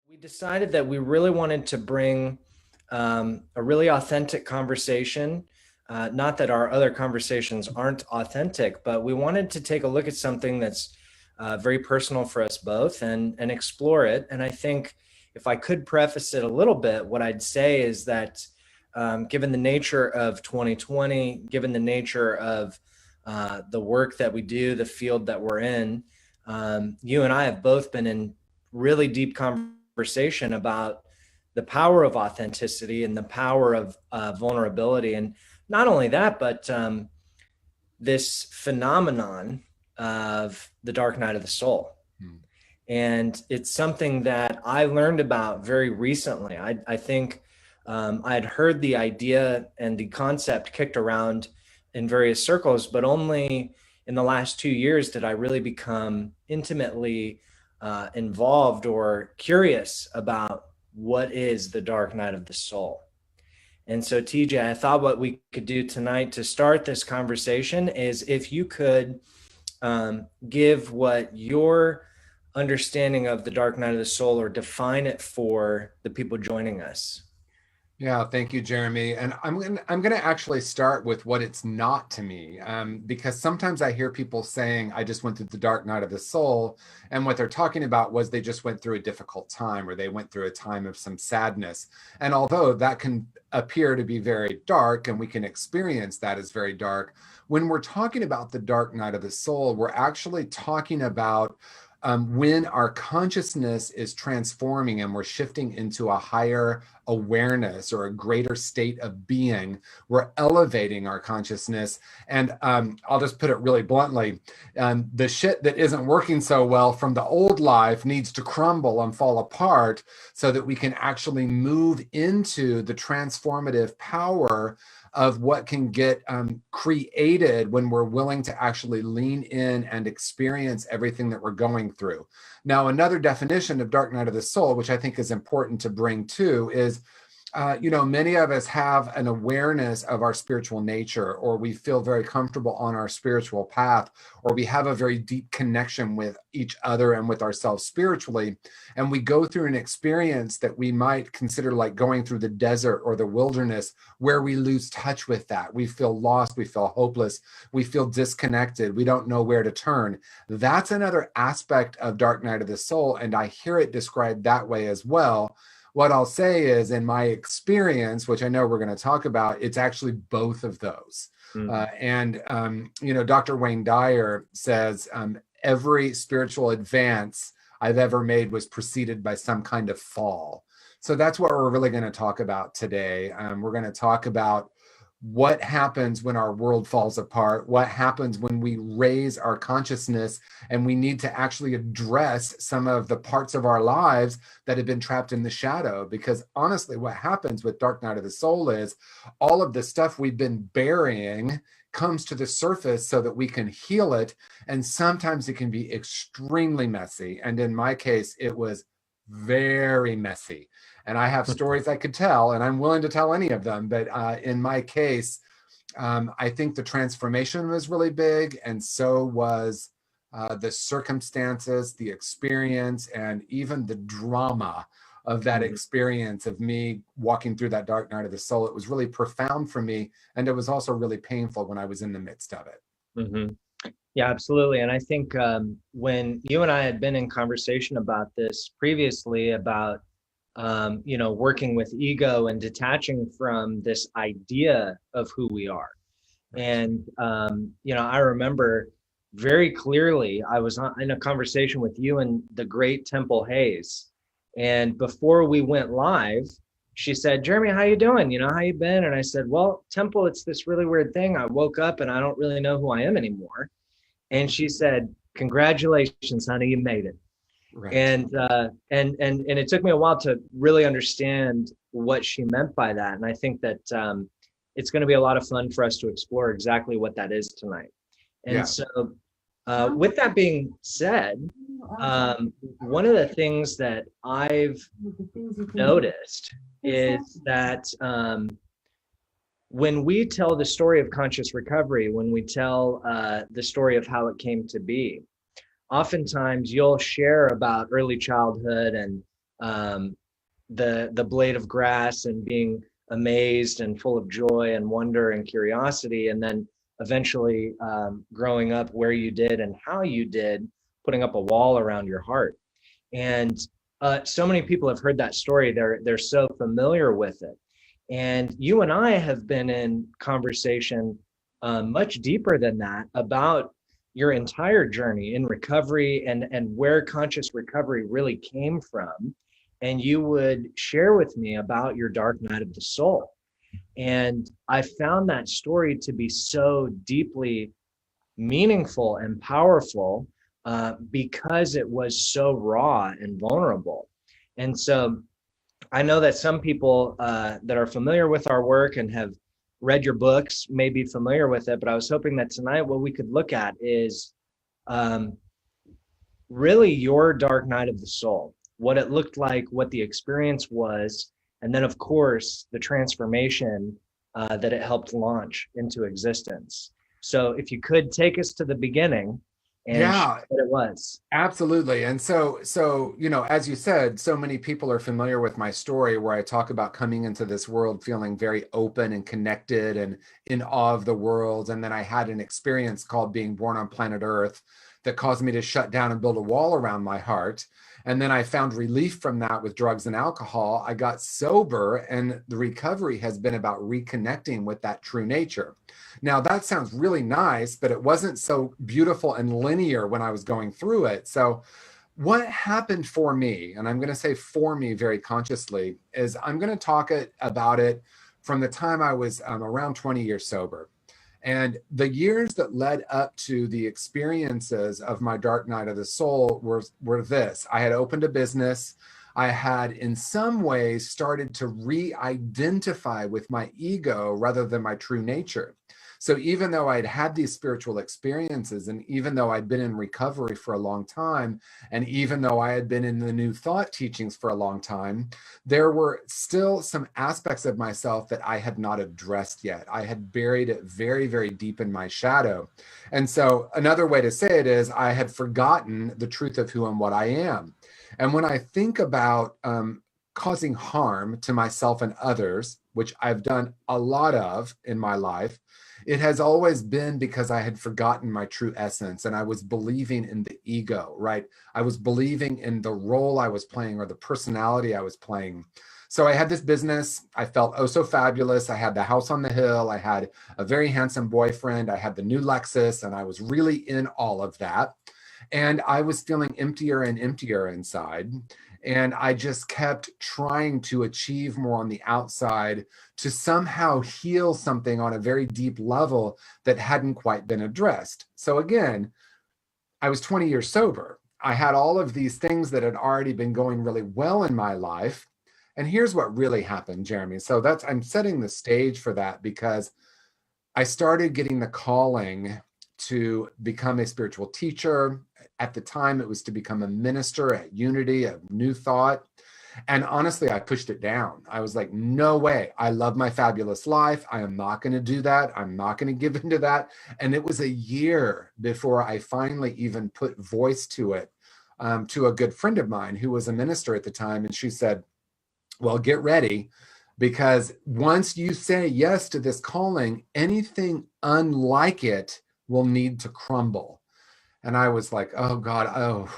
We decided that we really wanted to bring a really authentic conversation. Not that our other conversations aren't authentic, but we wanted to take a look at something that's very personal for us both and explore it. And I think if I could preface it a little bit, what I'd say is that given the nature of 2020, given the nature of the work that we do, the field that we're in, you and I have both been in really deep conversation about the power of authenticity and the power of vulnerability. And not only that, but this phenomenon of the dark night of the soul. And it's something that I learned about very recently. I think I had heard the idea and the concept kicked around in various circles, but only in the last 2 years did I really become intimately involved or curious about what is the dark night of the soul. And so, TJ, I thought what we could do tonight to start this conversation is if you could give what your understanding of the dark night of the soul, or define it for the people joining us. Yeah, thank you, Jeremy. And I'm gonna actually start with what it's not to me, because sometimes I hear people saying, "I just went through the dark night of the soul," and what they're talking about was they just went through a difficult time, or they went through a time of some sadness. And although that can appear to be very dark, and we can experience that as very dark, when we're talking about the dark night of the soul, we're actually talking about when our consciousness is transforming and we're shifting into a higher awareness or a greater state of being, we're elevating our consciousness. And I'll just put it really bluntly, the shit that isn't working so well from the old life needs to crumble and fall apart so that we can actually move into the transformative power of what can get created when we're willing to actually lean in and experience everything that we're going through. Now, another definition of dark night of the soul, which I think is important to bring too, is many of us have an awareness of our spiritual nature, or we feel very comfortable on our spiritual path, or we have a very deep connection with each other and with ourselves spiritually. And we go through an experience that we might consider like going through the desert or the wilderness, where we lose touch with that. We feel lost, we feel hopeless, we feel disconnected, we don't know where to turn. That's another aspect of dark night of the soul, and I hear it described that way as well. What I'll say is, in my experience, which I know we're going to talk about, it's actually both of those. Dr. Wayne Dyer says every spiritual advance I've ever made was preceded by some kind of fall. So that's what we're really going to talk about today. We're going to talk about what happens when our world falls apart, what happens when we raise our consciousness, and we need to actually address some of the parts of our lives that have been trapped in the shadow. Because honestly, what happens with Dark Night of the Soul is all of the stuff we've been burying comes to the surface so that we can heal it. And sometimes it can be extremely messy. And in my case, it was very messy. And I have stories I could tell, and I'm willing to tell any of them. But in my case, I think the transformation was really big, and so was the circumstances, the experience, and even the drama of that experience of me walking through that dark night of the soul. It was really profound for me, and it was also really painful when I was in the midst of it. Mm-hmm. Yeah, absolutely. And I think when you and I had been in conversation about this previously, about working with ego and detaching from this idea of who we are. And, I remember very clearly, I was in a conversation with you and the great Temple Hayes. And before we went live, she said, "Jeremy, how you doing? How you been?" And I said, "Well, Temple, it's this really weird thing. I woke up and I don't really know who I am anymore." And she said, "Congratulations, honey, you made it." Right. And it took me a while to really understand what she meant by that. And I think that it's going to be a lot of fun for us to explore exactly what that is tonight. And so with that being said, one of the things that I've noticed is that when we tell the story of conscious recovery, when we tell the story of how it came to be, oftentimes you'll share about early childhood and um, the blade of grass and being amazed and full of joy and wonder and curiosity, and then eventually growing up where you did and how you did, putting up a wall around your heart. And so many people have heard that story. They're so familiar with it. And you and I have been in conversation much deeper than that about your entire journey in recovery and where conscious recovery really came from. And you would share with me about your dark night of the soul. And I found that story to be so deeply meaningful and powerful because it was so raw and vulnerable. And so I know that some people that are familiar with our work and have read your books may be familiar with it, but I was hoping that tonight what we could look at is um, really your dark night of the soul, what it looked like, what the experience was, and then, of course, the transformation that it helped launch into existence. So, if you could take us to the beginning and share Yeah, what it was. absolutely. And so, as you said, so many people are familiar with my story where I talk about coming into this world feeling very open and connected and in awe of the world. And then I had an experience called being born on planet Earth that caused me to shut down and build a wall around my heart. And then I found relief from that with drugs and alcohol. I got sober, and the recovery has been about reconnecting with that true nature. Now, that sounds really nice, but it wasn't so beautiful and linear when I was going through it. So, what happened for me, and I'm going to say for me very consciously, is I'm going to talk about it from the time I was around 20 years sober. And the years that led up to the experiences of my dark night of the soul were this. I had opened a business. I had, in some ways, started to re identify with my ego rather than my true nature. So even though I'd had these spiritual experiences, and even though I'd been in recovery for a long time, and even though I had been in the New Thought teachings for a long time, there were still some aspects of myself that I had not addressed yet. I had buried it very, very deep in my shadow. And so another way to say it is I had forgotten the truth of who and what I am. And when I think about causing harm to myself and others, which I've done a lot of in my life, it has always been because I had forgotten my true essence and I was believing in the ego, right? I was believing in the role I was playing or the personality I was playing. So I had this business. I felt oh so fabulous. I had the house on the hill. I had a very handsome boyfriend. I had the new Lexus, and I was really in all of that. And I was feeling emptier and emptier inside. And I just kept trying to achieve more on the outside to somehow heal something on a very deep level that hadn't quite been addressed. So again, I was 20 years sober. I had all of these things that had already been going really well in my life. And here's what really happened, Jeremy. So I'm setting the stage for that because I started getting the calling to become a spiritual teacher. At the time, it was to become a minister at Unity, a New Thought. And honestly, I pushed it down. I was like, no way. I love my fabulous life. I am not going to do that. I'm not going to give into that. And it was a year before I finally even put voice to it, to a good friend of mine who was a minister at the time. And she said, well, get ready, because once you say yes to this calling, anything unlike it will need to crumble. And I was like, oh God,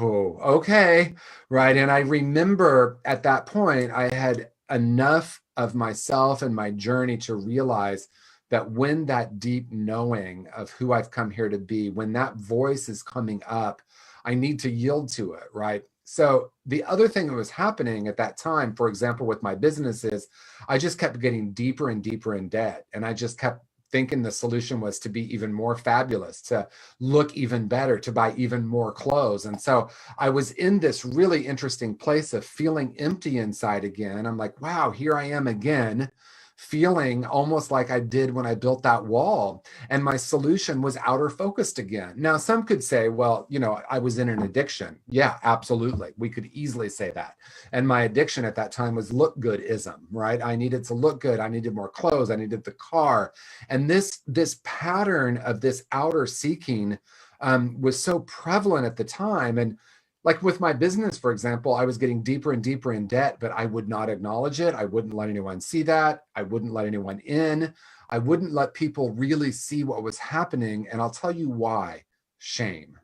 okay. Right. And I remember at that point, I had enough of myself and my journey to realize that when that deep knowing of who I've come here to be, when that voice is coming up, I need to yield to it. Right. So the other thing that was happening at that time, for example, with my business is I just kept getting deeper and deeper in debt. And I just kept thinking the solution was to be even more fabulous, to look even better, to buy even more clothes. And so I was in this really interesting place of feeling empty inside again. I'm like, wow, here I am again, feeling almost like I did when I built that wall. And my solution was outer focused again. Now, some could say, well, I was in an addiction. Yeah, absolutely. We could easily say that. And my addiction at that time was look goodism, right? I needed to look good. I needed more clothes. I needed the car. And this pattern of this outer seeking was so prevalent at the time. And Like with my business, for example, I was getting deeper and deeper in debt, but I would not acknowledge it. I wouldn't let anyone see that. I wouldn't let anyone in. I wouldn't let people really see what was happening. And I'll tell you why. Shame.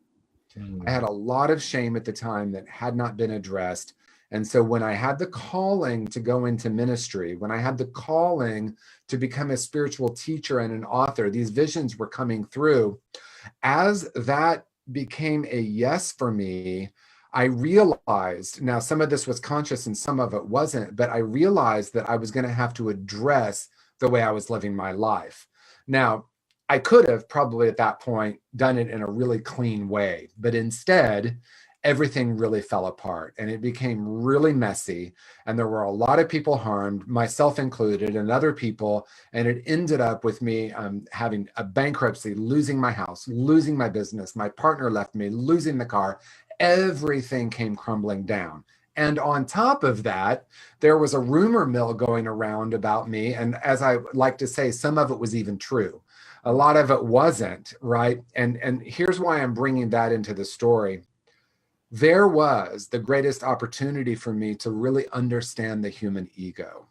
I Mm. had a lot of shame at the time that had not been addressed. And so when I had the calling to go into ministry, when I had the calling to become a spiritual teacher and an author, these visions were coming through. As that became a yes for me, I realized, now some of this was conscious and some of it wasn't, but I realized that I was going to have to address the way I was living my life. Now, I could have probably at that point done it in a really clean way, but instead, everything really fell apart and it became really messy. And there were a lot of people harmed, myself included, and other people. And it ended up with me having a bankruptcy, losing my house, losing my business. My partner left me, losing the car. Everything came crumbling down. And on top of that, there was a rumor mill going around about me. And as I like to say, some of it was even true. A lot of it wasn't, right? And here's why I'm bringing that into the story. There was the greatest opportunity for me to really understand the human ego,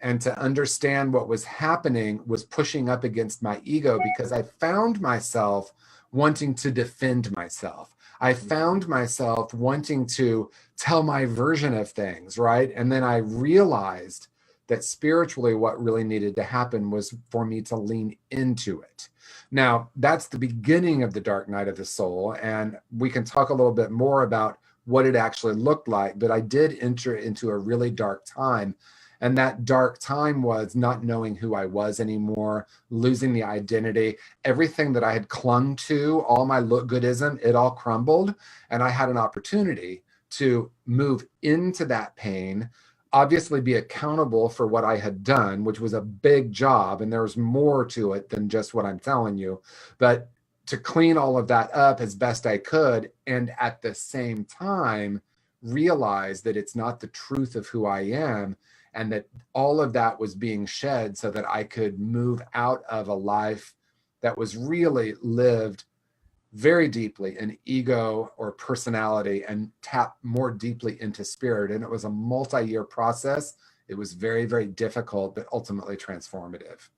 and to understand what was happening was pushing up against my ego, because I found myself wanting to defend myself. I found myself wanting to tell my version of things, right? And then I realized that spiritually, what really needed to happen was for me to lean into it. Now, that's the beginning of the dark night of the soul. And we can talk a little bit more about what it actually looked like. But I did enter into a really dark time. And that dark time was not knowing who I was anymore, losing the identity. Everything that I had clung to, all my look goodism, it all crumbled. And I had an opportunity to move into that pain, obviously be accountable for what I had done, which was a big job. And there's more to it than just what I'm telling you. But to clean all of that up as best I could, and at the same time, realize that it's not the truth of who I am, and that all of that was being shed so that I could move out of a life that was really lived very deeply in ego or personality and tap more deeply into spirit. And it was a multi-year process. It was very, very difficult, but ultimately transformative.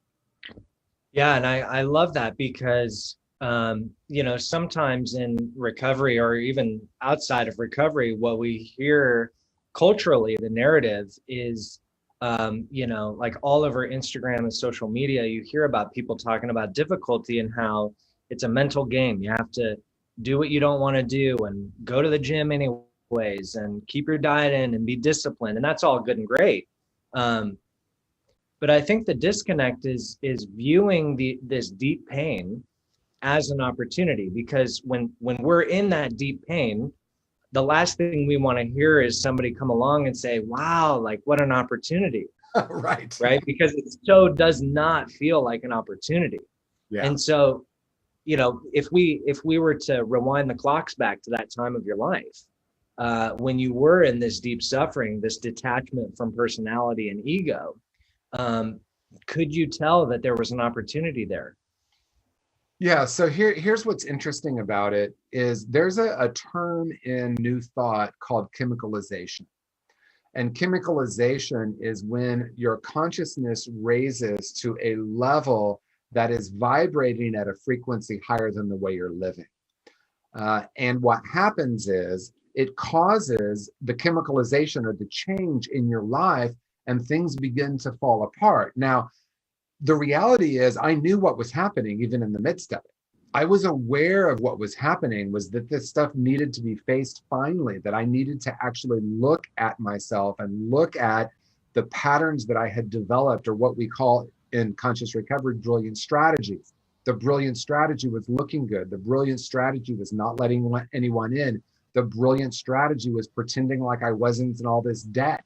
Yeah, and I love that because sometimes in recovery or even outside of recovery, what we hear culturally, the narrative is like all over Instagram and social media, you hear about people talking about difficulty and how it's a mental game. You have to do what you don't want to do and go to the gym anyways and keep your diet in and be disciplined. And that's all good and great. Um, but I think the disconnect is viewing this deep pain as an opportunity, because when we're in that deep pain, the last thing we want to hear is somebody come along and say, wow, like what an opportunity, Right. right? Because it so does not feel like an opportunity. Yeah. And so, if we were to rewind the clocks back to that time of your life, when you were in this deep suffering, this detachment from personality and ego, um, could you tell that there was an opportunity there? Yeah. So here's what's interesting about it is there's a term in New Thought called chemicalization. And chemicalization is when your consciousness raises to a level that is vibrating at a frequency higher than the way you're living. And what happens is it causes the chemicalization or the change in your life, and things begin to fall apart. Now, the reality is, I knew what was happening even in the midst of it. I was aware of what was happening, was that this stuff needed to be faced finally, that I needed to actually look at myself and look at the patterns that I had developed, or what we call in conscious recovery, brilliant strategies. The brilliant strategy was looking good. The brilliant strategy was not letting anyone in. The brilliant strategy was pretending like I wasn't in all this debt.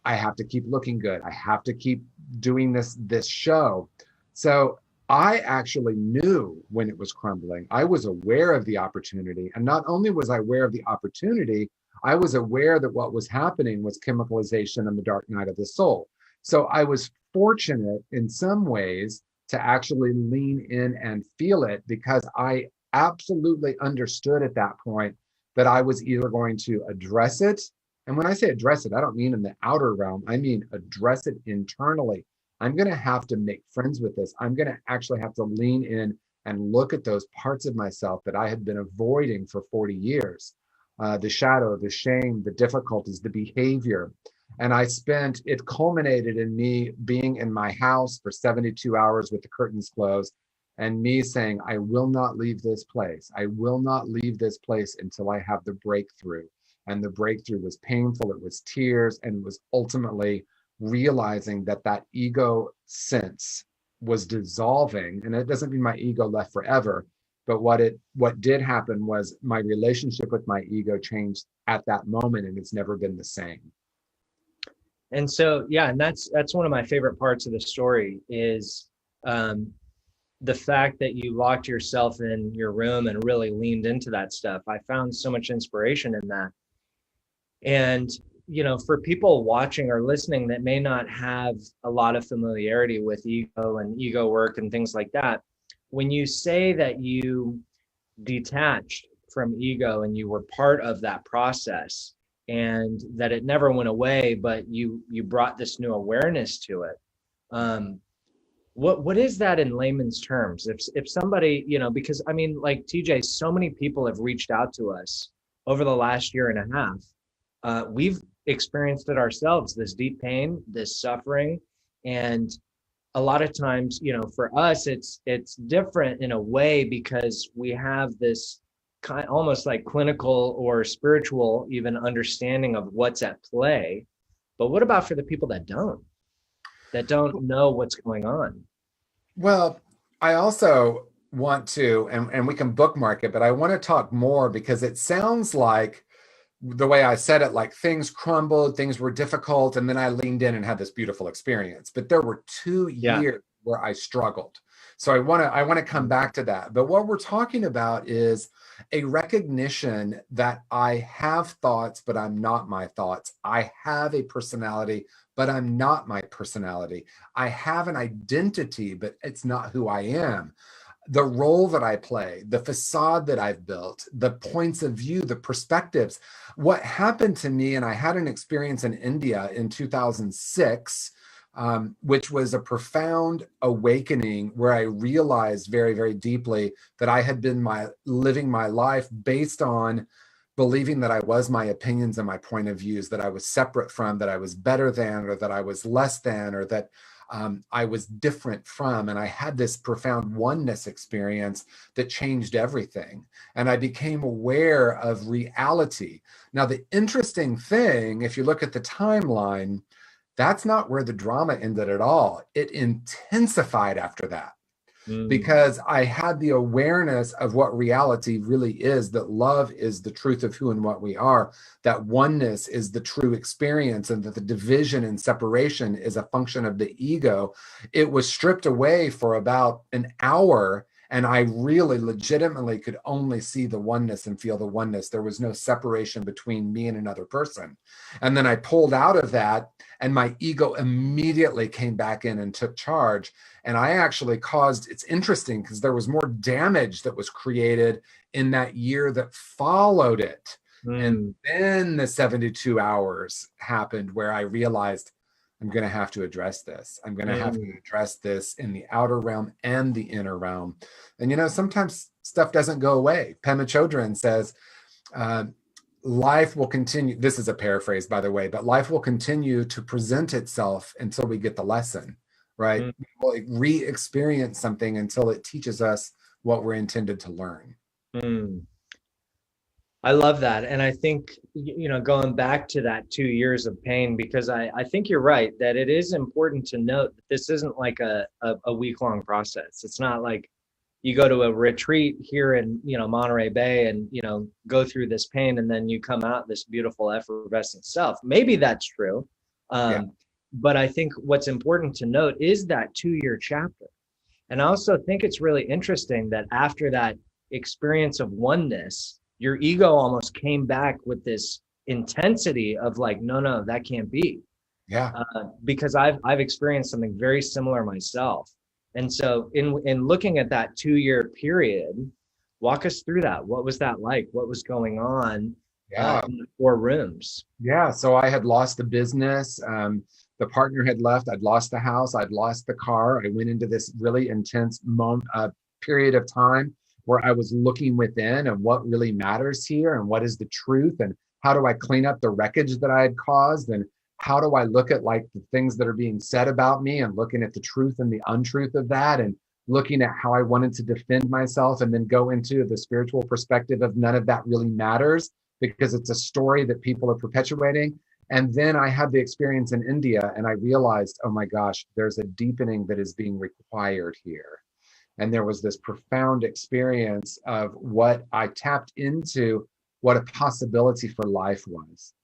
I have to keep looking good. I have to keep doing this show. So I actually knew when it was crumbling. I was aware of the opportunity. And not only was I aware of the opportunity, I was aware that what was happening was chemicalization and the dark night of the soul. So I was fortunate in some ways to actually lean in and feel it, because I absolutely understood at that point that I was either going to address it. And when I say address it, I don't mean in the outer realm, I mean address it internally. I'm going to have to make friends with this. I'm going to actually have to lean in and look at those parts of myself that I had been avoiding for 40 years. The shadow, the shame, the difficulties, the behavior. And it culminated in me being in my house for 72 hours with the curtains closed and me saying, I will not leave this place. I will not leave this place until I have the breakthrough. And the breakthrough was painful. It was tears, and it was ultimately realizing that that ego sense was dissolving. And it doesn't mean my ego left forever, but what did happen was my relationship with my ego changed at that moment, and it's never been the same. And so, yeah, and that's one of my favorite parts of the story is the fact that you locked yourself in your room and really leaned into that stuff. I found so much inspiration in that. And, for people watching or listening that may not have a lot of familiarity with ego and ego work and things like that, when you say that you detached from ego and you were part of that process and that it never went away, but you brought this new awareness to it, what is that in layman's terms? If somebody, because I mean, like TJ, so many people have reached out to us over the last year and a half. We've experienced it ourselves, this deep pain, this suffering. And a lot of times, for us, it's different in a way because we have this kind almost like clinical or spiritual even understanding of what's at play. But what about for the people that don't know what's going on? Well, I also want to, and we can bookmark it, but I want to talk more because it sounds like the way I said it, like things crumbled, things were difficult, and then I leaned in and had this beautiful experience. But there were 2 years where I struggled. So I want to come back to that. But what we're talking about is a recognition that I have thoughts, but I'm not my thoughts. I have a personality, but I'm not my personality. I have an identity, but it's not who I am. The role that I play, the facade that I've built, the points of view, the perspectives. What happened to me, and I had an experience in India in 2006, which was a profound awakening where I realized very, very deeply that I had been living my life based on believing that I was my opinions and my point of views, that I was separate from, that I was better than, or that I was less than, or that I was different from. And I had this profound oneness experience that changed everything. And I became aware of reality. Now, the interesting thing, if you look at the timeline, that's not where the drama ended at all. It intensified after that. Because I had the awareness of what reality really is, that love is the truth of who and what we are, that oneness is the true experience, and that the division and separation is a function of the ego. It was stripped away for about an hour, and I really legitimately could only see the oneness and feel the oneness. There was no separation between me and another person. And then I pulled out of that, and my ego immediately came back in and took charge. And I actually it's interesting because there was more damage that was created in that year that followed it. And then the 72 hours happened where I realized I'm going to have to address this. I'm going to have to address this in the outer realm and the inner realm. And, sometimes stuff doesn't go away. Pema Chodron says, life will continue. This is a paraphrase, by the way, but life will continue to present itself until we get the lesson, right? We'll re-experience something until it teaches us what we're intended to learn. I love that. And I think, going back to that 2 years of pain, because I think you're right, that it is important to note that this isn't like a week-long process. It's not like you go to a retreat here in, Monterey Bay and, go through this pain and then you come out this beautiful effervescent self. Maybe that's true. But I think what's important to note is that 2-year chapter. And I also think it's really interesting that after that experience of oneness, your ego almost came back with this intensity of like, no, that can't be. Because I've experienced something very similar myself. And so in looking at that 2-year period, Walk us through that. What was that like? What was going on Yeah. in the 4 rooms? Yeah. So I had lost the business. The partner had left. I'd lost the house. I'd lost the car. I went into this really intense period of time where I was looking within and what really matters here and what is the truth and how do I clean up the wreckage that I had caused and how do I look at like the things that are being said about me and looking at the truth and the untruth of that and looking at how I wanted to defend myself and then go into the spiritual perspective of none of that really matters because it's a story that people are perpetuating. And then I had the experience in India and I realized, oh my gosh, there's a deepening that is being required here. And there was this profound experience of what I tapped into, what a possibility for life was,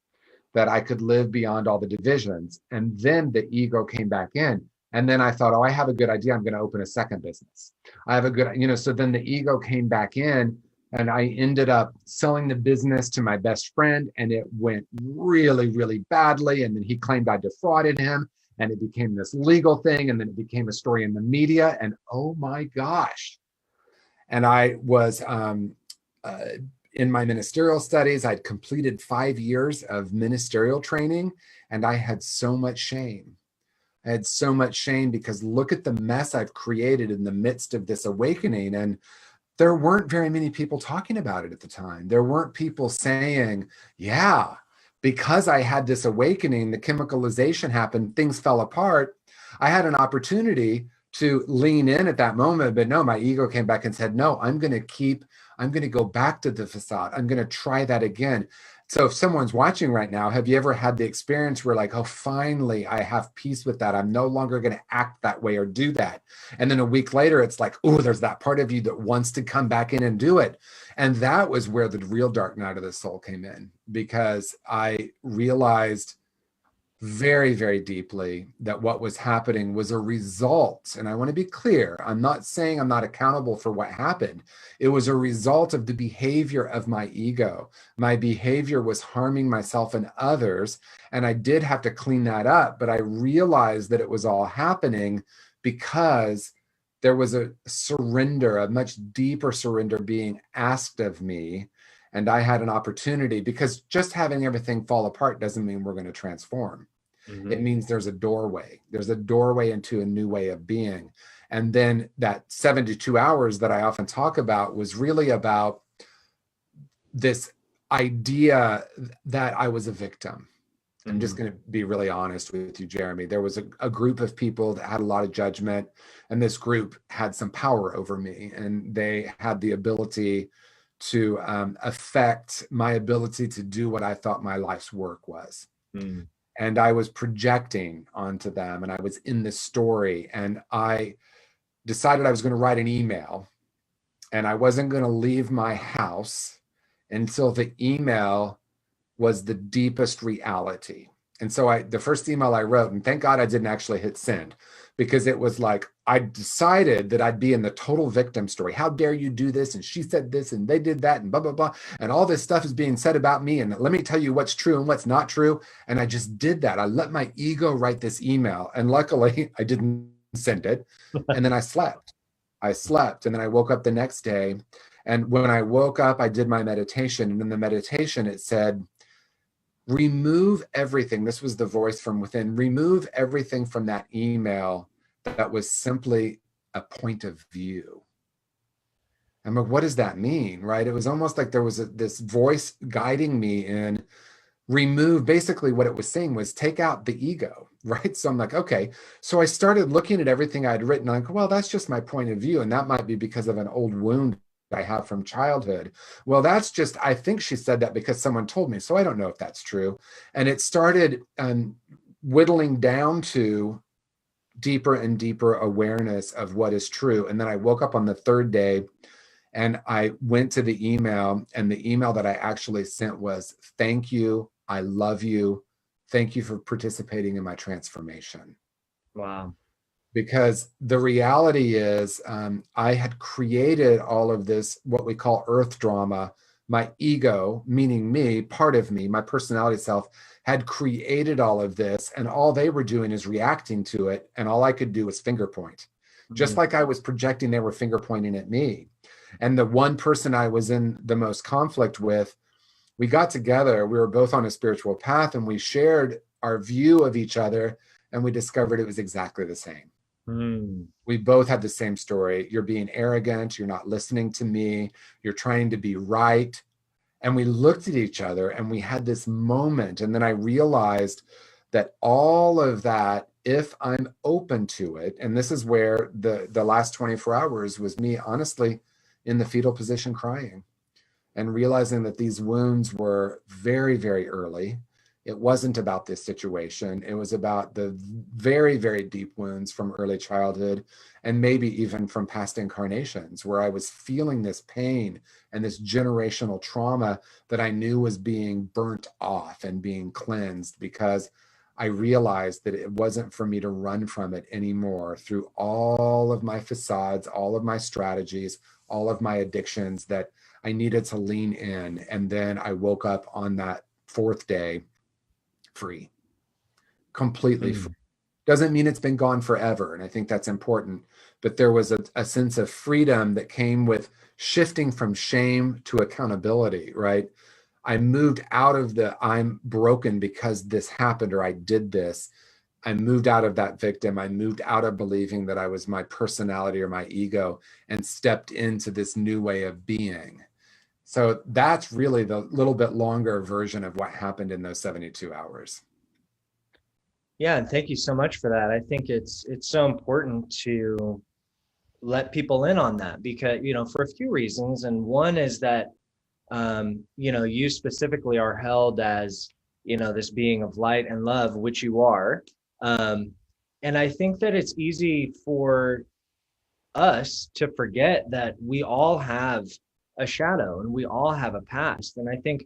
that I could live beyond all the divisions. And then the ego came back in. And then I thought, oh, I have a good idea. I'm going to open a second business. I have a good, so then the ego came back in and I ended up selling the business to my best friend and it went really, really badly. And then he claimed I defrauded him and it became this legal thing. And then it became a story in the media and oh my gosh. And I was in my ministerial studies, I'd completed 5 years of ministerial training and I had so much shame. I had so much shame because look at the mess I've created in the midst of this awakening. And there weren't very many people talking about it at the time. There weren't people saying, yeah, because I had this awakening, the chemicalization happened, things fell apart. I had an opportunity to lean in at that moment, but no, my ego came back and said, no, I'm going to go back to the facade. I'm going to try that again. So if someone's watching right now, have you ever had the experience where like, oh, finally, I have peace with that. I'm no longer going to act that way or do that. And then a week later, it's like, oh, there's that part of you that wants to come back in and do it. And that was where the real dark night of the soul came in, because I realized very, very deeply that what was happening was a result. And I want to be clear, I'm not saying I'm not accountable for what happened. It was a result of the behavior of my ego. My behavior was harming myself and others. And I did have to clean that up. But I realized that it was all happening because there was a surrender, a much deeper surrender being asked of me. And I had an opportunity, because just having everything fall apart doesn't mean we're going to transform. Mm-hmm. It means there's a doorway. There's a doorway into a new way of being. And then that 72 hours that I often talk about was really about this idea that I was a victim. Mm-hmm. I'm just going to be really honest with you, Jeremy. There was a group of people that had a lot of judgment, and this group had some power over me, and they had the ability to affect my ability to do what I thought my life's work was. Mm. And I was projecting onto them, and I was in this story, and I decided I was going to write an email, and I wasn't going to leave my house until the email was the deepest reality. And so the first email I wrote, and thank God I didn't actually hit send, because it was like, I decided that I'd be in the total victim story. How dare you do this? And she said this and they did that and blah, blah, blah. And all this stuff is being said about me. And let me tell you what's true and what's not true. And I just did that. I let my ego write this email. And luckily I didn't send it. And then I slept. And then I woke up the next day. And when I woke up, I did my meditation. And in the meditation, it said, remove everything. This was the voice from within. Remove everything from that email that was simply a point of view. I'm like, what does that mean, right? It was almost like there was this voice guiding me in remove. Basically what it was saying was take out the ego, right? So I'm like, okay. So I started looking at everything I'd written. I'm like, well, that's just my point of view. And that might be because of an old wound I have from childhood. Well, that's just, I think she said that because someone told me. So I don't know if that's true. And it started whittling down to deeper and deeper awareness of what is true. And then I woke up on the third day and I went to the email, and the email that I actually sent was, thank you. I love you. Thank you for participating in my transformation. Wow. Because the reality is I had created all of this, what we call earth drama. My ego, meaning me, part of me, my personality self, had created all of this, and all they were doing is reacting to it. And all I could do was finger point. Mm-hmm. Just like I was projecting, they were finger pointing at me. And the one person I was in the most conflict with, we got together, we were both on a spiritual path, and we shared our view of each other, and we discovered it was exactly the same. Mm. We both had the same story. You're being arrogant, you're not listening to me, you're trying to be right. And we looked at each other and we had this moment. And then I realized that all of that, if I'm open to it, and this is where the last 24 hours was me honestly in the fetal position crying and realizing that these wounds were very, very early. It wasn't about this situation. It was about the very, very deep wounds from early childhood and maybe even from past incarnations, where I was feeling this pain and this generational trauma that I knew was being burnt off and being cleansed, because I realized that it wasn't for me to run from it anymore through all of my facades, all of my strategies, all of my addictions, that I needed to lean in. And then I woke up on that fourth day free, completely free. Mm. Doesn't mean it's been gone forever. And I think that's important. But there was a sense of freedom that came with shifting from shame to accountability, right? I moved out of the I'm broken because this happened or I did this. I moved out of that victim. I moved out of believing that I was my personality or my ego and stepped into this new way of being. So that's really the little bit longer version of what happened in those 72 hours. Yeah, and thank you so much for that. I think it's so important to let people in on that because, for a few reasons. And one is that you specifically are held as, this being of light and love, which you are. And I think that it's easy for us to forget that we all have a shadow and we all have a past. And I think,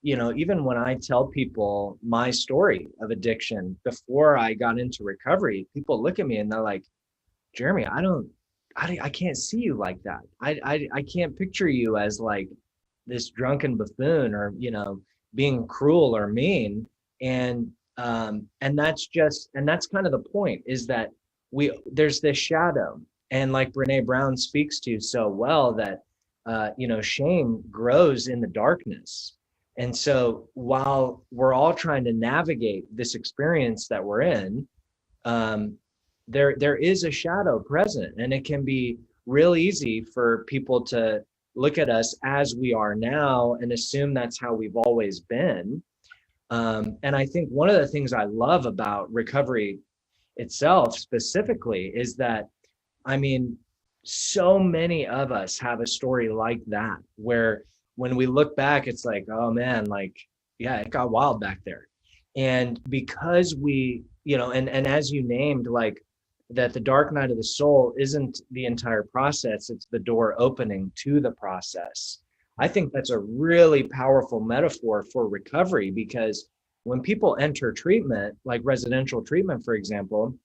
even when I tell people my story of addiction before I got into recovery, people look at me and they're like, Jeremy, I can't see you like that. I can't picture you as like this drunken buffoon or, being cruel or mean. And that's kind of the point, is that there's this shadow. And like Brene Brown speaks to so well, that shame grows in the darkness. And so while we're all trying to navigate this experience that we're in, there is a shadow present, and it can be real easy for people to look at us as we are now and assume that's how we've always been. And I think one of the things I love about recovery itself specifically is that, I mean, so many of us have a story like that, where when we look back, it's like, oh man, like, yeah, it got wild back there. And because and as you named, like, that the dark night of the soul isn't the entire process, it's the door opening to the process. I think that's a really powerful metaphor for recovery, because when people enter treatment, like residential treatment, for example,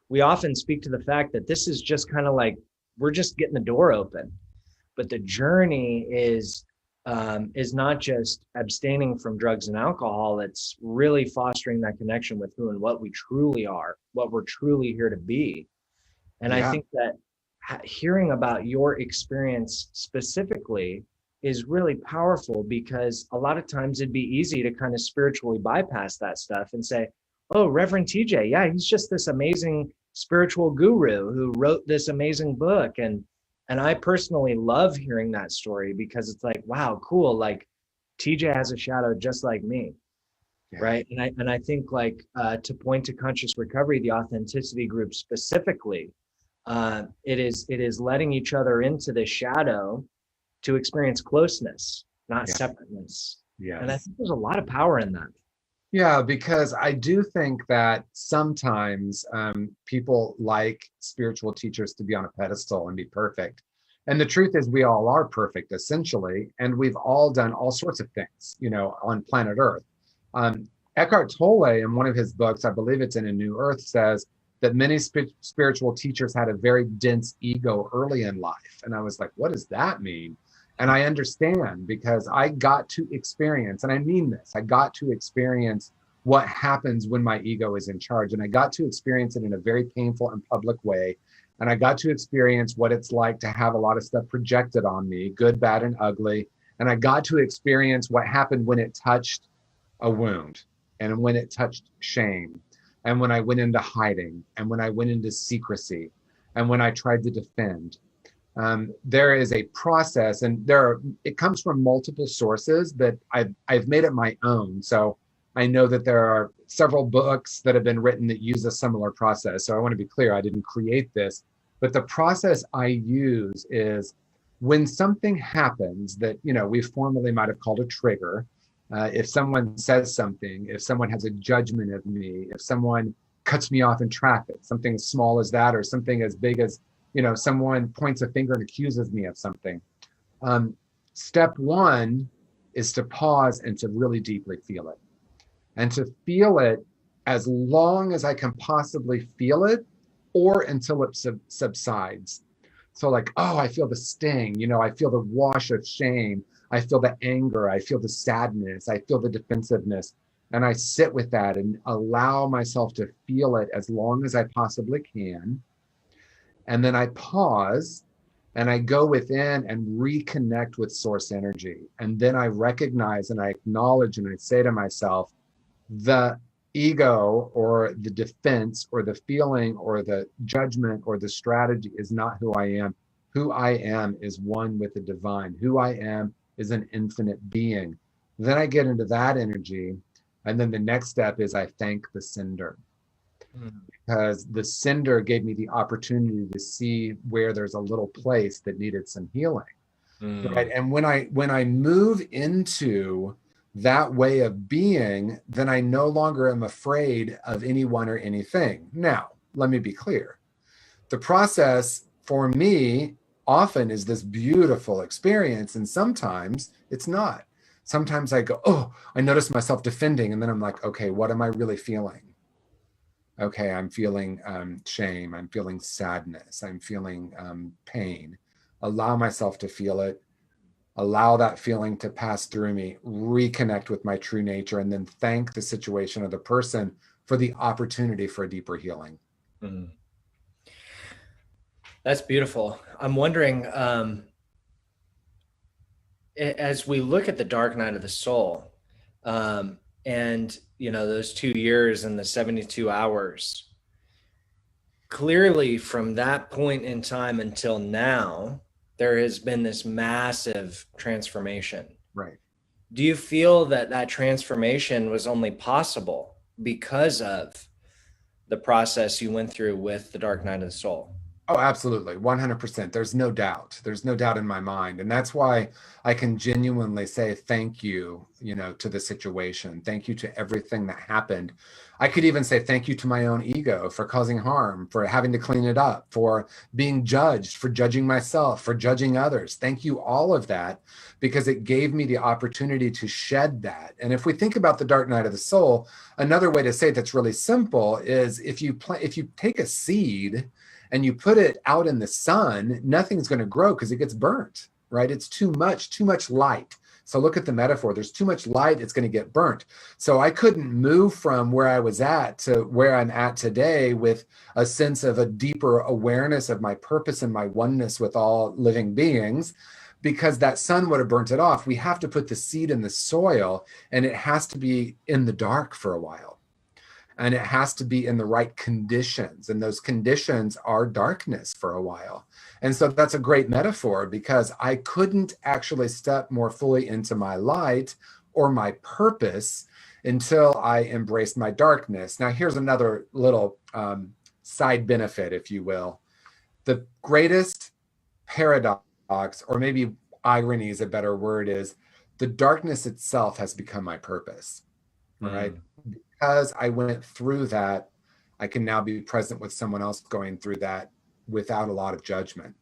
we often speak to the fact that this is just kind of like, we're just getting the door open. But the journey is not just abstaining from drugs and alcohol. It's really fostering that connection with who and what we truly are, what we're truly here to be. And I Yeah. think that hearing about your experience specifically is really powerful, because a lot of times it'd be easy to kind of spiritually bypass that stuff and say, oh, Reverend TJ, yeah, he's just this amazing spiritual guru who wrote this amazing book. And I personally love hearing that story, because it's like, wow, cool. Like, TJ has a shadow just like me. Yeah. Right. And I think, like, to point to conscious recovery, the authenticity group specifically, it is letting each other into the shadow to experience closeness, not Yeah. separateness. Yes. And I think there's a lot of power in that. Yeah, because I do think that sometimes people like spiritual teachers to be on a pedestal and be perfect. And the truth is, we all are perfect, essentially. And we've all done all sorts of things, on planet Earth. Eckhart Tolle, in one of his books, I believe it's in A New Earth, says that many spiritual teachers had a very dense ego early in life. And I was like, what does that mean? And I understand, because I got to experience, and I mean this, I got to experience what happens when my ego is in charge. And I got to experience it in a very painful and public way. And I got to experience what it's like to have a lot of stuff projected on me, good, bad, and ugly. And I got to experience what happened when it touched a wound, and when it touched shame, and when I went into hiding, and when I went into secrecy, and when I tried to defend. There is a process, and it comes from multiple sources that I've made it my own. So I know that there are several books that have been written that use a similar process. So I want to be clear, I didn't create this, but the process I use is when something happens that, we formally might have called a trigger. If someone says something, if someone has a judgment of me, if someone cuts me off in traffic, something as small as that, or something as big as, someone points a finger and accuses me of something. Step one is to pause and to really deeply feel it. And to feel it as long as I can possibly feel it, or until it subsides. So like, oh, I feel the sting, I feel the wash of shame. I feel the anger. I feel the sadness. I feel the defensiveness. And I sit with that and allow myself to feel it as long as I possibly can. And then I pause and I go within and reconnect with source energy. And then I recognize and I acknowledge and I say to myself, the ego or the defense or the feeling or the judgment or the strategy is not who I am. Who I am is one with the divine. Who I am is an infinite being. Then I get into that energy. And then the next step is I thank the sender. Because the sender gave me the opportunity to see where there's a little place that needed some healing. Right. And when I move into that way of being, then I no longer am afraid of anyone or anything. Now, let me be clear. The process for me often is this beautiful experience, and sometimes it's not. Sometimes I go, oh, I notice myself defending, and then I'm like, okay, what am I really feeling? Okay, I'm feeling shame. I'm feeling sadness. I'm feeling pain. Allow myself to feel it. Allow that feeling to pass through me, reconnect with my true nature, and then thank the situation or the person for the opportunity for a deeper healing. That's beautiful. I'm wondering, as we look at the dark night of the soul, and those 2 years and the 72 hours, clearly from that point in time until now, there has been this massive transformation. Right. Do you feel that transformation was only possible because of the process you went through with the dark night of the soul? Oh, absolutely. 100%. There's no doubt. There's no doubt in my mind. And that's why I can genuinely say thank you, to the situation. Thank you to everything that happened. I could even say thank you to my own ego for causing harm, for having to clean it up, for being judged, for judging myself, for judging others. Thank you, all of that, because it gave me the opportunity to shed that. And if we think about the dark night of the soul, another way to say it that's really simple is if you take a seed and you put it out in the sun, nothing's going to grow because it gets burnt, right? It's too much light. So look at the metaphor. There's too much light, it's going to get burnt. So I couldn't move from where I was at to where I'm at today with a sense of a deeper awareness of my purpose and my oneness with all living beings, because that sun would have burnt it off. We have to put the seed in the soil, and it has to be in the dark for a while. And it has to be in the right conditions. And those conditions are darkness for a while. And so that's a great metaphor, because I couldn't actually step more fully into my light or my purpose until I embraced my darkness. Now, here's another little side benefit, if you will. The greatest paradox, or maybe irony is a better word, is the darkness itself has become my purpose, right? Because I went through that, I can now be present with someone else going through that without a lot of judgment.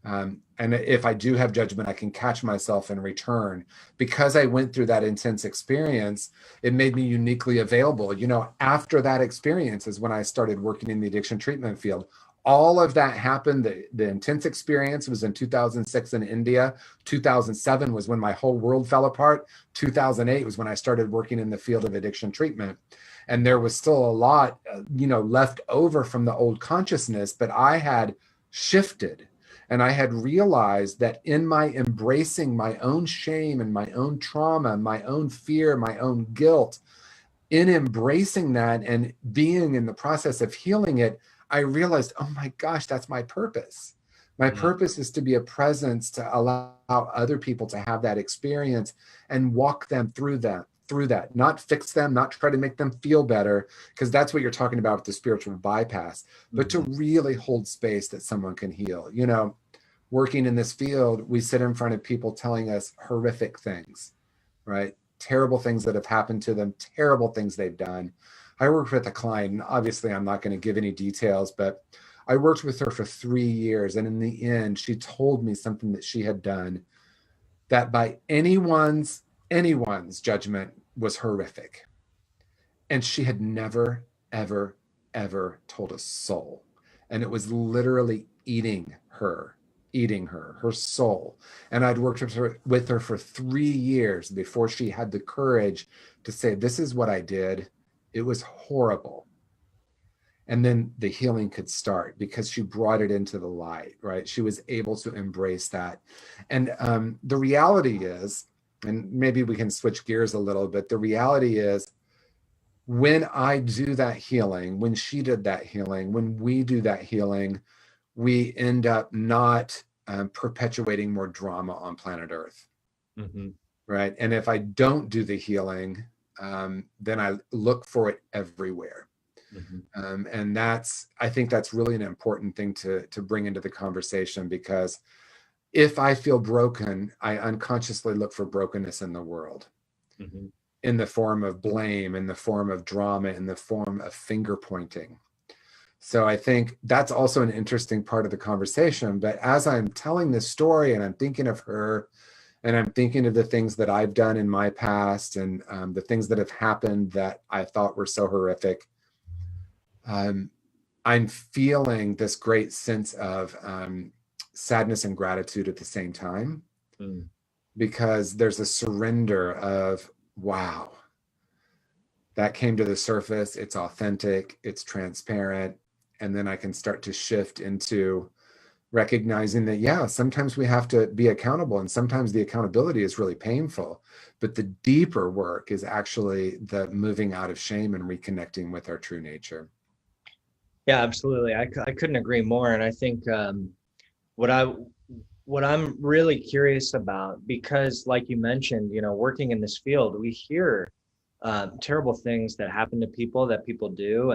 And if I do have judgment, I can catch myself in return. Because I went through that intense experience, it made me uniquely available. After that experience is when I started working in the addiction treatment field. all of that happened. The intense experience was in 2006 in India. 2007 was when my whole world fell apart. 2008 was when I started working in the field of addiction treatment. And there was still a lot, left over from the old consciousness, but I had shifted. And I had realized that in my embracing my own shame and my own trauma, my own fear, my own guilt, in embracing that and being in the process of healing it, I realized, oh my gosh, that's my purpose. My purpose is to be a presence to allow other people to have that experience and walk them through that, not fix them, not try to make them feel better, because that's what you're talking about with the spiritual bypass, but to really hold space that someone can heal. Working in this field, we sit in front of people telling us horrific things, right? Terrible things that have happened to them, terrible things they've done. I worked with a client, and obviously I'm not going to give any details, but I worked with her for 3 years. And in the end, she told me something that she had done that by anyone's judgment was horrific. And she had never, ever, ever told a soul. And it was literally eating her soul. And I'd worked with her for 3 years before she had the courage to say, this is what I did. It was horrible. And then the healing could start because she brought it into the light, right? She was able to embrace that. And the reality is, and maybe we can switch gears a little bit, the reality is when I do that healing, when she did that healing, when we do that healing, we end up not perpetuating more drama on planet Earth, right? And if I don't do the healing, then I look for it everywhere. And I think that's really an important thing to bring into the conversation, because if I feel broken, I unconsciously look for brokenness in the world, in the form of blame, in the form of drama, in the form of finger pointing. So I think that's also an interesting part of the conversation. But as I'm telling this story and I'm thinking of her, and I'm thinking of the things that I've done in my past, and the things that have happened that I thought were so horrific, I'm feeling this great sense of sadness and gratitude at the same time, because there's a surrender of, wow, that came to the surface. It's authentic, it's transparent. And then I can start to shift into recognizing that, yeah, sometimes we have to be accountable, and sometimes the accountability is really painful, but the deeper work is actually the moving out of shame and reconnecting with our true nature. Yeah, absolutely. I couldn't agree more. And I think what I'm really curious about, because like you mentioned, working in this field, we hear terrible things that happen to people, that people do,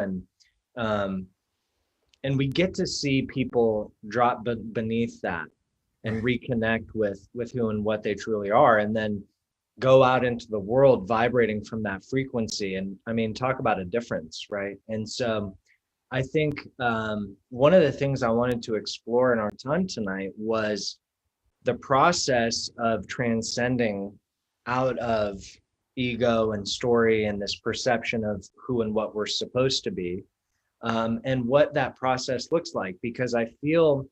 and we get to see people drop beneath that and reconnect with who and what they truly are, and then go out into the world vibrating from that frequency. And I mean, talk about a difference, right? And so I think one of the things I wanted to explore in our time tonight was the process of transcending out of ego and story and this perception of who and what we're supposed to be, and what that process looks like. Because I feel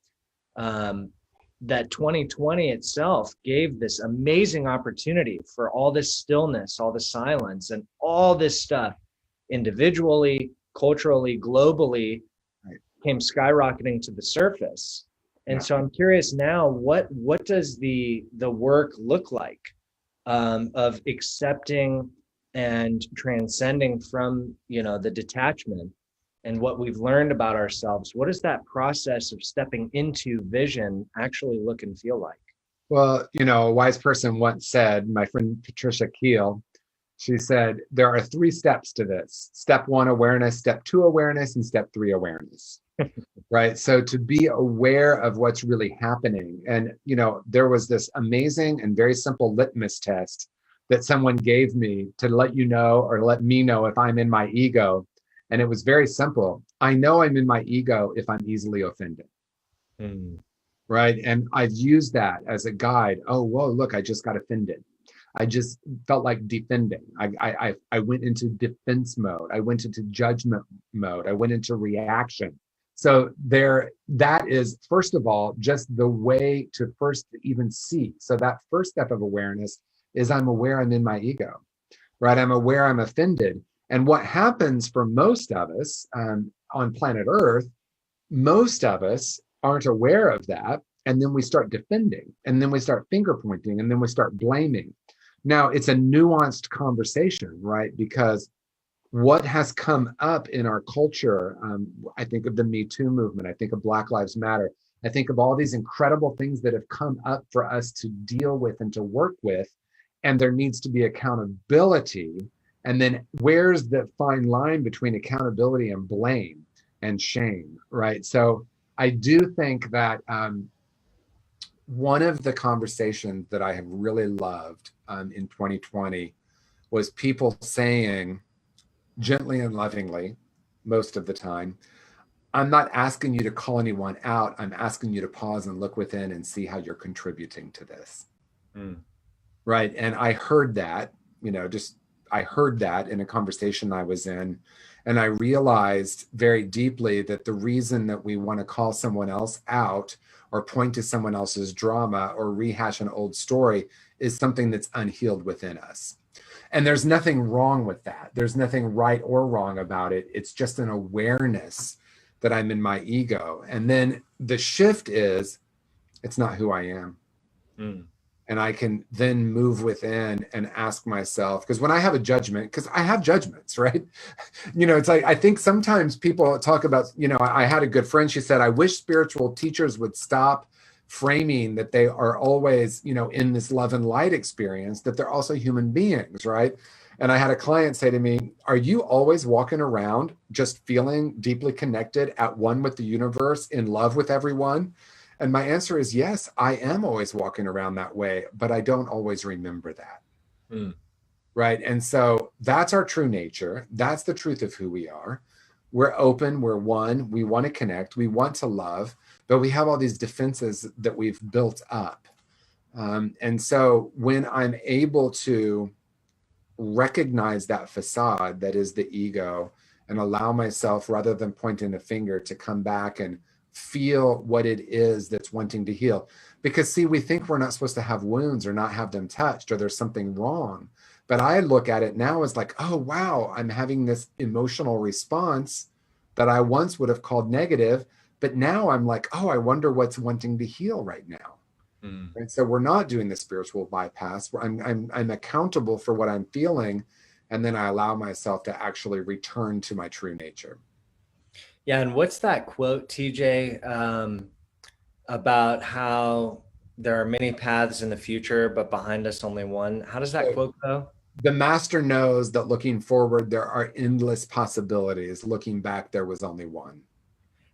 that 2020 itself gave this amazing opportunity for all this stillness, all the silence, and all this stuff individually, culturally, globally, came skyrocketing to the surface. And so I'm curious now, what does the work look like, of accepting and transcending from the detachment and what we've learned about ourselves? What does that process of stepping into vision actually look and feel like? Well, a wise person once said, my friend Patricia Keel, she said, there are 3 steps to this. Step 1, awareness. Step 2, awareness. And step 3, awareness. Right? So to be aware of what's really happening. And, there was this amazing and very simple litmus test that someone gave me to let you know, or let me know if I'm in my ego. And it was very simple. I know I'm in my ego if I'm easily offended. Right? And I've used that as a guide. Oh, whoa, look, I just got offended. I just felt like defending. I went into defense mode. I went into judgment mode. I went into reaction. So there, that is, first of all, just the way to first even see. So that first step of awareness is I'm aware I'm in my ego, right? I'm aware I'm offended. And what happens for most of us on planet Earth, most of us aren't aware of that. And then we start defending, and then we start finger pointing, and then we start blaming. Now, it's a nuanced conversation, right? Because what has come up in our culture, I think of the Me Too movement, I think of Black Lives Matter, I think of all these incredible things that have come up for us to deal with and to work with. And there needs to be accountability. And then where's the fine line between accountability and blame and shame, right? So I do think that one of the conversations that I have really loved in 2020 was people saying, gently and lovingly, most of the time, I'm not asking you to call anyone out. I'm asking you to pause and look within and see how you're contributing to this. Mm. Right. And I heard that, I heard that in a conversation I was in. And I realized very deeply that the reason that we want to call someone else out or point to someone else's drama or rehash an old story is something that's unhealed within us. And there's nothing wrong with that. There's nothing right or wrong about it. It's just an awareness that I'm in my ego. And then the shift is, it's not who I am. Mm. And I can then move within and ask myself, because when I have a judgment, because I have judgments, right? It's like, I think sometimes people talk about, I had a good friend, she said, I wish spiritual teachers would stop framing that they are always, in this love and light experience, that they're also human beings, right? And I had a client say to me, are you always walking around just feeling deeply connected, at one with the universe, in love with everyone? And my answer is yes, I am always walking around that way, but I don't always remember that. Mm. Right? And so that's our true nature. That's the truth of who we are. We're open, we're one, we want to connect, we want to love, but we have all these defenses that we've built up. And so when I'm able to recognize that facade that is the ego and allow myself, rather than pointing a finger, to come back and feel what it is that's wanting to heal. Because see, we think we're not supposed to have wounds or not have them touched, or there's something wrong. But I look at it now as like, oh, wow, I'm having this emotional response that I once would have called negative. But now I'm like, oh, I wonder what's wanting to heal right now. Mm. And so we're not doing the spiritual bypass. I'm accountable for what I'm feeling. And then I allow myself to actually return to my true nature. Yeah. And what's that quote, TJ, about how there are many paths in the future, but behind us only one? How does that quote go? The master knows that looking forward, there are endless possibilities. Looking back, there was only one.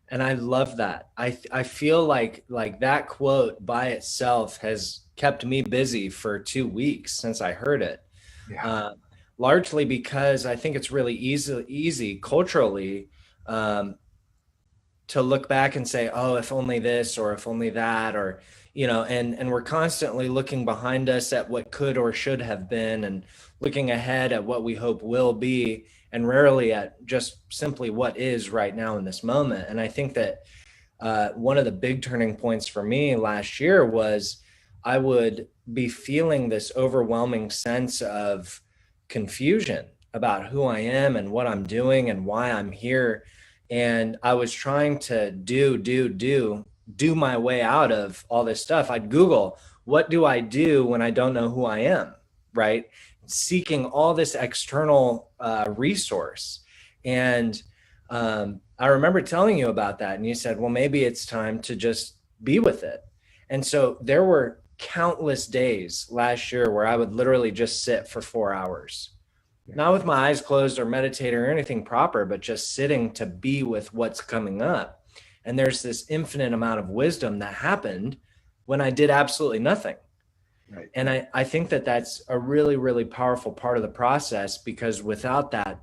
And I love that. I feel like that quote by itself has kept me busy for 2 weeks since I heard it. Yeah. Largely because I think it's really easy culturally to look back and say, oh, if only this, or if only that, or, and we're constantly looking behind us at what could or should have been, and looking ahead at what we hope will be, and rarely at just simply what is right now in this moment. And I think that one of the big turning points for me last year was I would be feeling this overwhelming sense of confusion about who I am and what I'm doing and why I'm here. And I was trying to do my way out of all this stuff. I'd Google, what do I do when I don't know who I am, right? Seeking all this external resource. And I remember telling you about that. And you said, well, maybe it's time to just be with it. And so there were countless days last year where I would literally just sit for 4 hours. Not with my eyes closed or meditate or anything proper, but just sitting to be with what's coming up. And there's this infinite amount of wisdom that happened when I did absolutely nothing. Right. And I think that that's a really, really powerful part of the process, because without that,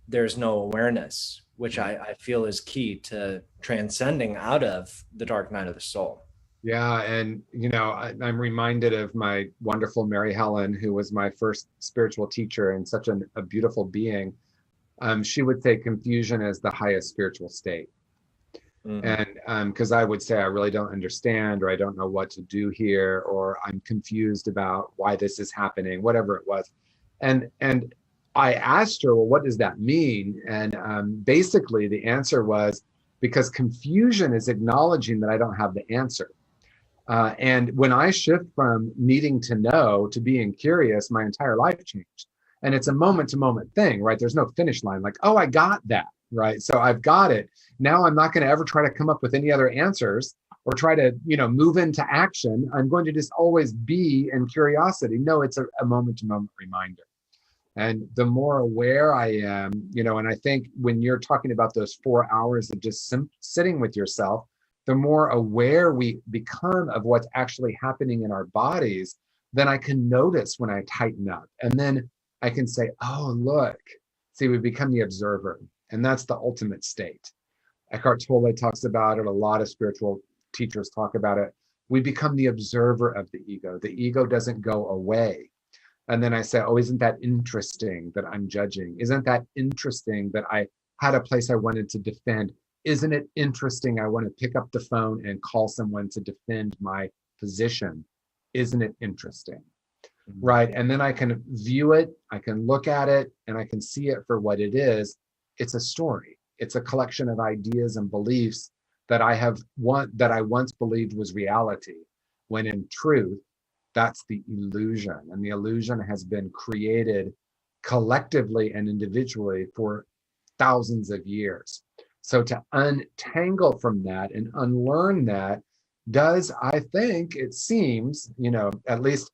there's no awareness, which I feel is key to transcending out of the dark night of the soul. Yeah. And, I'm reminded of my wonderful Mary Helen, who was my first spiritual teacher and such a beautiful being. She would say confusion is the highest spiritual state. Mhm. And because I would say I really don't understand, or I don't know what to do here, or I'm confused about why this is happening, whatever it was. And I asked her, well, what does that mean? And basically the answer was, because confusion is acknowledging that I don't have the answer. And when I shift from needing to know to being curious, my entire life changed. And it's a moment to moment thing, right? There's no finish line like, oh, I got that, right? So I've got it. Now I'm not going to ever try to come up with any other answers or try to, move into action. I'm going to just always be in curiosity. No, it's a moment to moment reminder. And the more aware I am, and I think when you're talking about those 4 hours of just sitting with yourself, the more aware we become of what's actually happening in our bodies, then I can notice when I tighten up. And then I can say, oh, look, see, we become the observer. And that's the ultimate state. Eckhart Tolle talks about it. A lot of spiritual teachers talk about it. We become the observer of the ego. The ego doesn't go away. And then I say, oh, isn't that interesting that I'm judging? Isn't that interesting that I had a place I wanted to defend? Isn't it interesting I want to pick up the phone and call someone to defend my position? Isn't it interesting? Mhm. Right. And then I can view it, I can look at it, and I can see it for what it is. It's a story. It's a collection of ideas and beliefs that I once believed was reality, when in truth, that's the illusion. And the illusion has been created collectively and individually for thousands of years. So to untangle from that and unlearn that does, I think, it seems, at least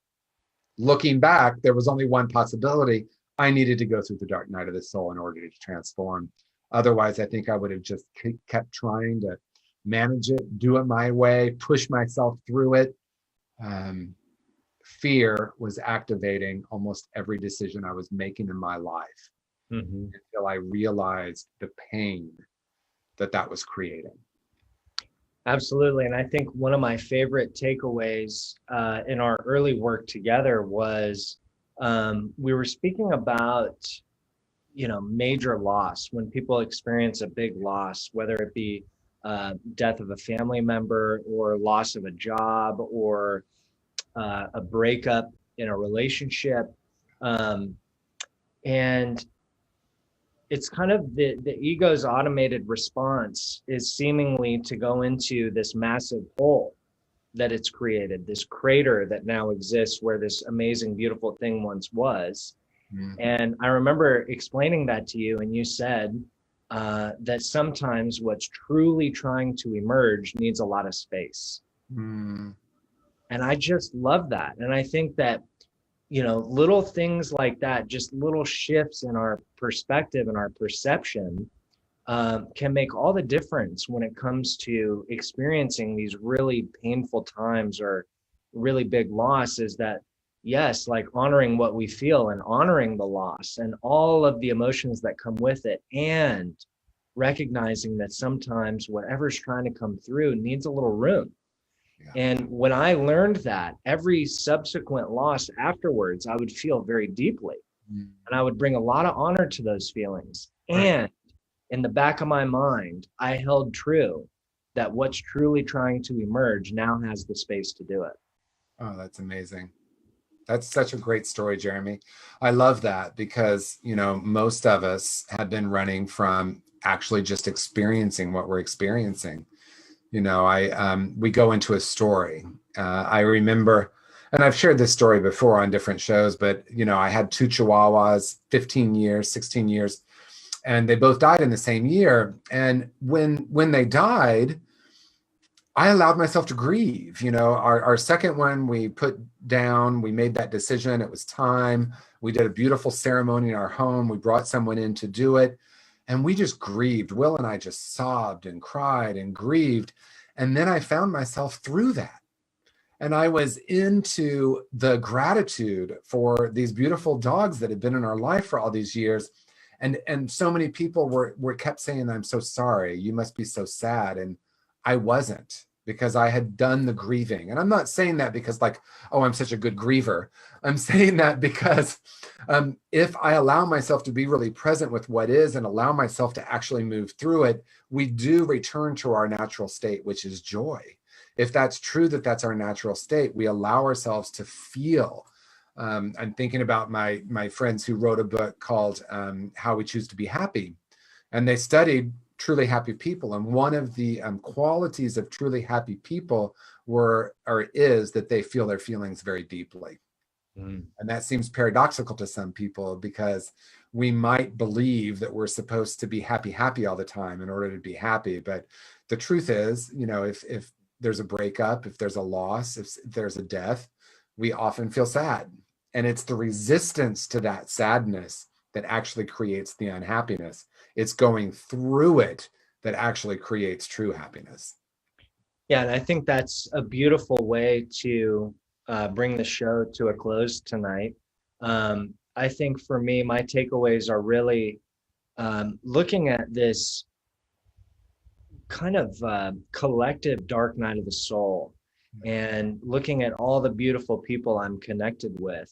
looking back, there was only one possibility. I needed to go through the dark night of the soul in order to transform. Otherwise, I think I would have just kept trying to manage it, do it my way, push myself through it. Um, Fear was activating almost every decision I was making in my life Mhm. until I realized the pain that that was creating. Absolutely. And I think one of my favorite takeaways in our early work together was we were speaking about, major loss. When people experience a big loss, whether it be death of a family member or loss of a job or a breakup in a relationship. Um, and it's kind of the ego's automated response is seemingly to go into this massive hole that it's created, this crater that now exists where this amazing, beautiful thing once was. Mm, And I remember explaining that to you, and you said that sometimes what's truly trying to emerge needs a lot of space. mm, And I just love that. And I think that, little things like that, just little shifts in our perspective and our perception can make all the difference when it comes to experiencing these really painful times or really big losses. That, yes, like honoring what we feel and honoring the loss and all of the emotions that come with it, and recognizing that sometimes whatever's trying to come through needs a little room. yeah. And when I learned that, every subsequent loss afterwards, I would feel very deeply. Mm, And I would bring a lot of honor to those feelings. right. And in the back of my mind, I held true that what's truly trying to emerge now has the space to do it. Oh, that's amazing. That's such a great story, Jeremy. I love that because, most of us have been running from actually just experiencing what we're experiencing. We go into a story. I remember, and I've shared this story before on different shows, but, I had two Chihuahuas, 15 years, 16 years, and they both died in the same year. And when they died, I allowed myself to grieve. Our second one we put down, we made that decision. It was time. We did a beautiful ceremony in our home. We brought someone in to do it. And we just grieved. Will and I just sobbed and cried and grieved. And then I found myself through that. And I was into the gratitude for these beautiful dogs that had been in our life for all these years. And so many people were kept saying, I'm so sorry. You must be so sad. And I wasn't. because I had done the grieving. And I'm not saying that because like, oh, I'm such a good griever. I'm saying that because if I allow myself to be really present with what is and allow myself to actually move through it, we do return to our natural state, which is joy. If that's true, that that's our natural state, we allow ourselves to feel. I'm thinking about my friends who wrote a book called How We Choose to Be Happy. And they studied truly happy people. And one of the qualities of truly happy people is that they feel their feelings very deeply. Mm. And that seems paradoxical to some people because we might believe that we're supposed to be happy all the time in order to be happy. But the truth is, if there's a breakup, if there's a loss, if there's a death, we often feel sad. And it's the resistance to that sadness that actually creates the unhappiness. It's going through it that actually creates true happiness. Yeah, and I think that's a beautiful way to bring the show to a close tonight. I think for me, my takeaways are really looking at this kind of collective dark night of the soul and looking at all the beautiful people I'm connected with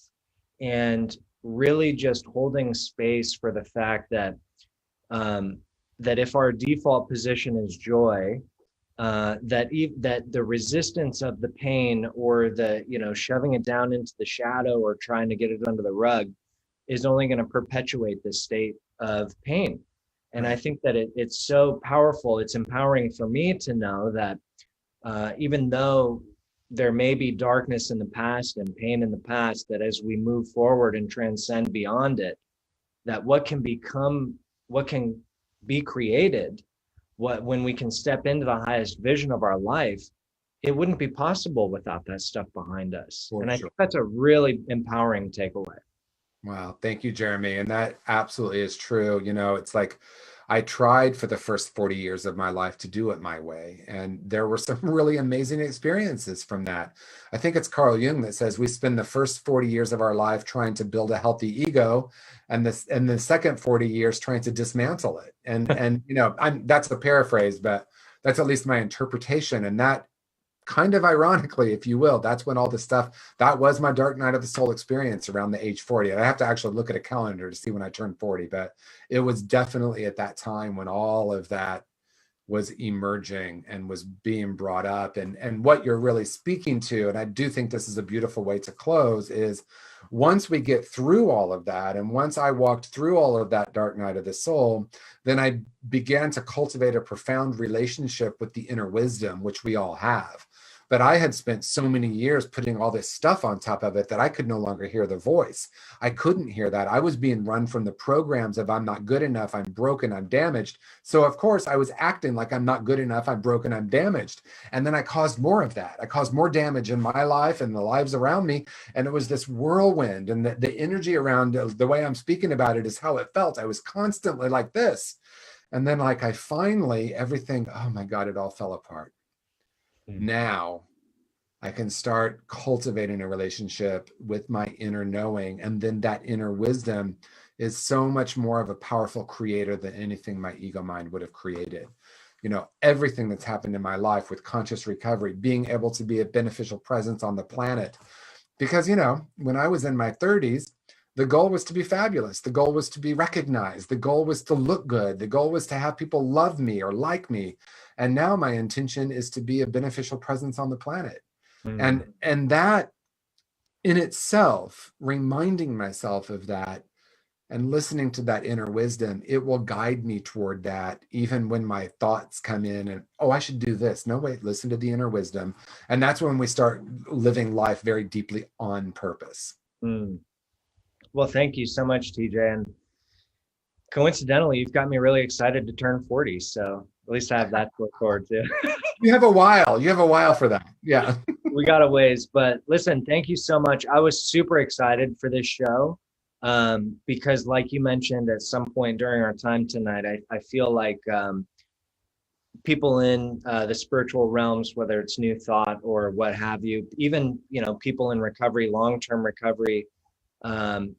and really just holding space for the fact that that if our default position is joy, that the resistance of the pain or the shoving it down into the shadow or trying to get it under the rug is only going to perpetuate this state of pain. And I think that it's so powerful. It's empowering for me to know that even though there may be darkness in the past and pain in the past, that as we move forward and transcend beyond it, that what can be created, when we can step into the highest vision of our life, it wouldn't be possible without that stuff behind us. And I think that's a really empowering takeaway. Wow. Thank you, Jeremy. And that absolutely is true. It's like I tried for the first 40 years of my life to do it my way. And there were some really amazing experiences from that. I think it's Carl Jung that says we spend the first 40 years of our life trying to build a healthy ego and the second 40 years trying to dismantle it. And that's a paraphrase, but that's at least my interpretation. And that kind of ironically, if you will, that's when all this stuff, that was my dark night of the soul experience around the age 40. I have to actually look at a calendar to see when I turned 40, but it was definitely at that time when all of that was emerging and was being brought up. And what you're really speaking to, and I do think this is a beautiful way to close, is once we get through all of that, and once I walked through all of that dark night of the soul, then I began to cultivate a profound relationship with the inner wisdom, which we all have. But I had spent so many years putting all this stuff on top of it that I could no longer hear the voice. I couldn't hear that. I was being run from the programs of I'm not good enough, I'm broken, I'm damaged. So of course I was acting like I'm not good enough, I'm broken, I'm damaged. And then I caused more of that. I caused more damage in my life and the lives around me. And it was this whirlwind, and the energy around the way I'm speaking about it is how it felt. I was constantly like this. And then like I finally, everything, oh my God, it all fell apart. Now I can start cultivating a relationship with my inner knowing. And then that inner wisdom is so much more of a powerful creator than anything my ego mind would have created. Everything that's happened in my life with conscious recovery, being able to be a beneficial presence on the planet. Because, when I was in my 30s, the goal was to be fabulous. The goal was to be recognized. The goal was to look good. The goal was to have people love me or like me. And now my intention is to be a beneficial presence on the planet. And that in itself, reminding myself of that and listening to that inner wisdom, it will guide me toward that, even when my thoughts come in and, oh, I should do this. No, wait, listen to the inner wisdom. And that's when we start living life very deeply on purpose. Well, thank you so much, TJ. And coincidentally, you've got me really excited to turn 40. So at least I have that to look forward to. You have a while for that. Yeah. We got a ways, but listen, thank you so much. I was super excited for this show because like you mentioned at some point during our time tonight, I feel like people in the spiritual realms, whether it's New Thought or what have you, even, people in recovery, long-term recovery,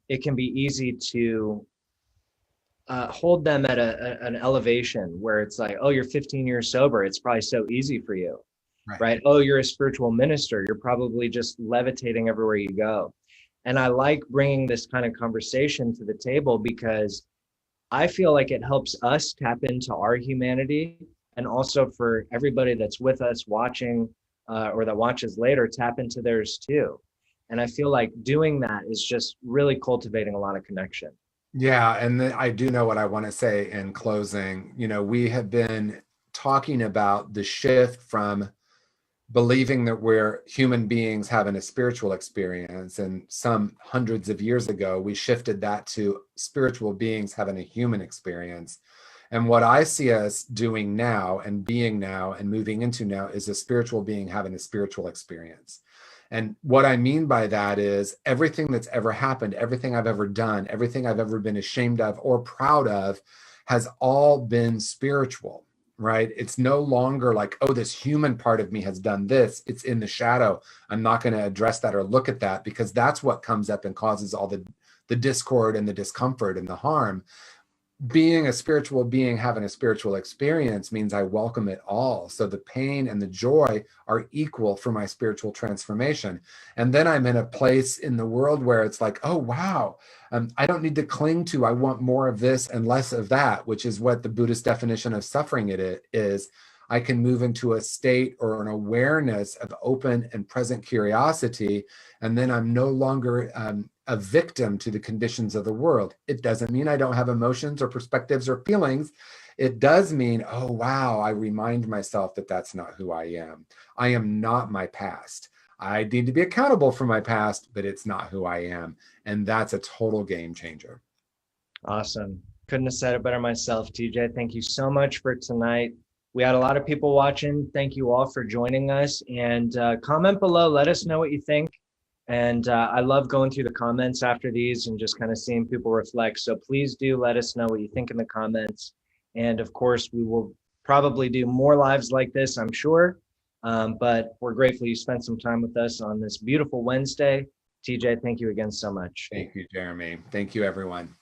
it can be easy to hold them at an elevation where it's like, oh, you're 15 years sober. It's probably so easy for you. Right. right? Oh, you're a spiritual minister. You're probably just levitating everywhere you go. And I like bringing this kind of conversation to the table because I feel like it helps us tap into our humanity, and also for everybody that's with us watching or that watches later, tap into theirs too. And I feel like doing that is just really cultivating a lot of connection. Yeah, and then I do know what I want to say in closing. You know, we have been talking about the shift from believing that we're human beings having a spiritual experience. And some hundreds of years ago, we shifted that to spiritual beings having a human experience. And what I see us doing now and being now and moving into now is a spiritual being having a spiritual experience. And what I mean by that is everything that's ever happened, everything I've ever done, everything I've ever been ashamed of or proud of has all been spiritual, right? It's no longer like, oh, this human part of me has done this. It's in the shadow. I'm not going to address that or look at that because that's what comes up and causes all the discord and the discomfort and the harm. Being a spiritual being having a spiritual experience means I welcome it all. So the pain and the joy are equal for my spiritual transformation. And then I'm in a place in the world where it's like, oh, wow, I don't need to cling to, I want more of this and less of that, which is what the Buddhist definition of suffering it is. I can move into a state or an awareness of open and present curiosity. And then I'm no longer a victim to the conditions of the world. It doesn't mean I don't have emotions or perspectives or feelings. It does mean, oh, wow, I remind myself that that's not who I am. I am not my past. I need to be accountable for my past, but it's not who I am. And that's a total game changer. Awesome. Couldn't have said it better myself, TJ. Thank you so much for tonight. We had a lot of people watching. Thank you all for joining us. And comment below. Let us know what you think. And I love going through the comments after these and just kind of seeing people reflect. So please do let us know what you think in the comments. And of course, we will probably do more lives like this, I'm sure. But we're grateful you spent some time with us on this beautiful Wednesday. TJ, thank you again so much. Thank you, Jeremy. Thank you, everyone.